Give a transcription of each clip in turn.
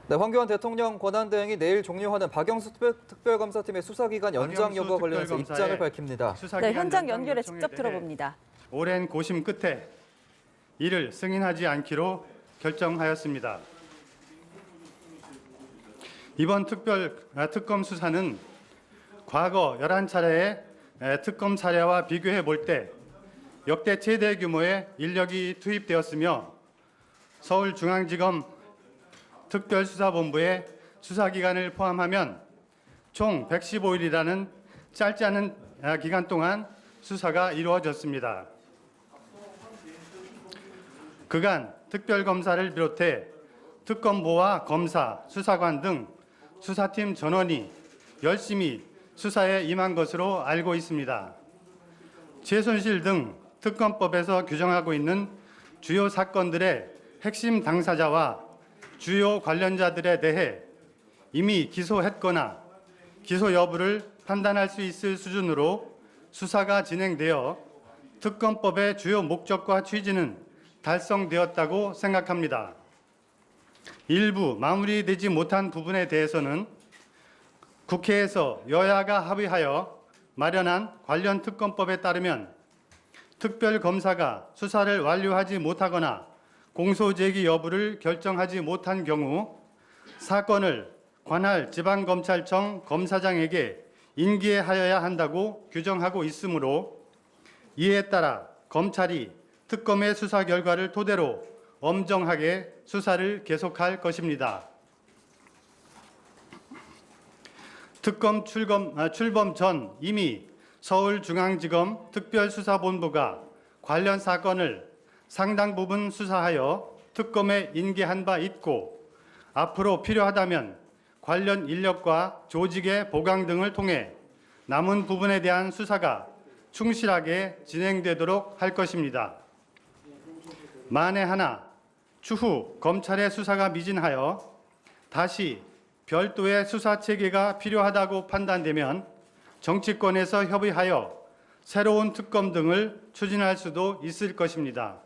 네, 황교안 대통령 권한대행이 내일 종료하는 박영수 특별검사팀의 수사기간 연장 여부와 관련해서 입장을 밝힙니다. 네, 현장 연결해 직접 들어봅니다. 오랜 고심 끝에 이를 승인하지 않기로 결정하였습니다. 이번 특검 수사는 과거 11차례의 특검 사례와 비교해 볼 때 역대 최대 규모의 인력이 투입되었으며 서울중앙지검 특별수사본부의 수사기간을 포함하면 총 115일이라는 짧지 않은 기간 동안 수사가 이루어졌습니다. 그간 특별검사를 비롯해 특검보와 검사, 수사관 등 수사팀 전원이 열심히 수사에 임한 것으로 알고 있습니다. 최순실 등 특검법에서 규정하고 있는 주요 사건들의 핵심 당사자와 주요 관련자들에 대해 이미 기소했거나 기소 여부를 판단할 수 있을 수준으로 수사가 진행되어 특검법의 주요 목적과 취지는 달성되었다고 생각합니다. 일부 마무리되지 못한 부분에 대해서는 국회에서 여야가 합의하여 마련한 관련 특검법에 따르면 특별검사가 수사를 완료하지 못하거나 공소제기 여부를 결정하지 못한 경우 사건을 관할 지방검찰청 검사장에게 인계하여야 한다고 규정하고 있으므로 이에 따라 검찰이 특검의 수사 결과를 토대로 엄정하게 수사를 계속할 것입니다. 특검 출범 전 이미 서울중앙지검 특별수사본부가 관련 사건을 상당 부분 수사하여 특검에 인계한 바 있고 앞으로 필요하다면 관련 인력과 조직의 보강 등을 통해 남은 부분에 대한 수사가 충실하게 진행되도록 할 것입니다. 만에 하나 추후 검찰의 수사가 미진하여 다시 별도의 수사 체계가 필요하다고 판단되면 정치권에서 협의하여 새로운 특검 등을 추진할 수도 있을 것입니다.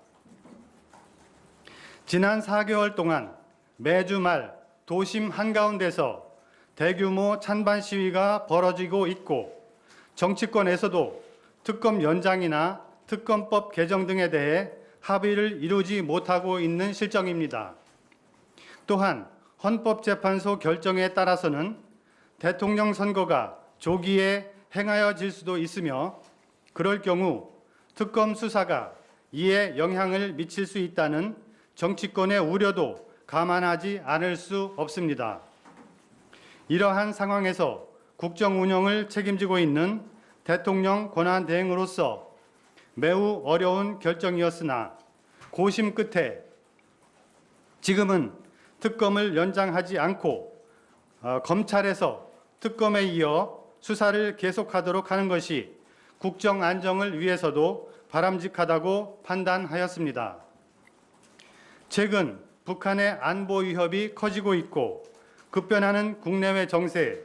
지난 4개월 동안 매주 말 도심 한가운데서 대규모 찬반 시위가 벌어지고 있고 정치권에서도 특검 연장이나 특검법 개정 등에 대해 합의를 이루지 못하고 있는 실정입니다. 또한 헌법재판소 결정에 따라서는 대통령 선거가 조기에 행하여질 수도 있으며 그럴 경우 특검 수사가 이에 영향을 미칠 수 있다는 정치권의 우려도 감안하지 않을 수 없습니다. 이러한 상황에서 국정 운영을 책임지고 있는 대통령 권한대행으로서 매우 어려운 결정이었으나 고심 끝에 지금은 특검을 연장하지 않고 검찰에서 특검에 이어 수사를 계속하도록 하는 것이 국정 안정을 위해서도 바람직하다고 판단하였습니다. 최근 북한의 안보 위협이 커지고 있고 급변하는 국내외 정세,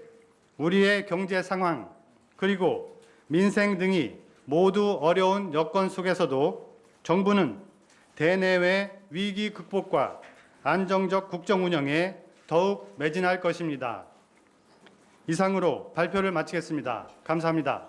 우리의 경제 상황, 그리고 민생 등이 모두 어려운 여건 속에서도 정부는 대내외 위기 극복과 안정적 국정 운영에 더욱 매진할 것입니다. 이상으로 발표를 마치겠습니다. 감사합니다.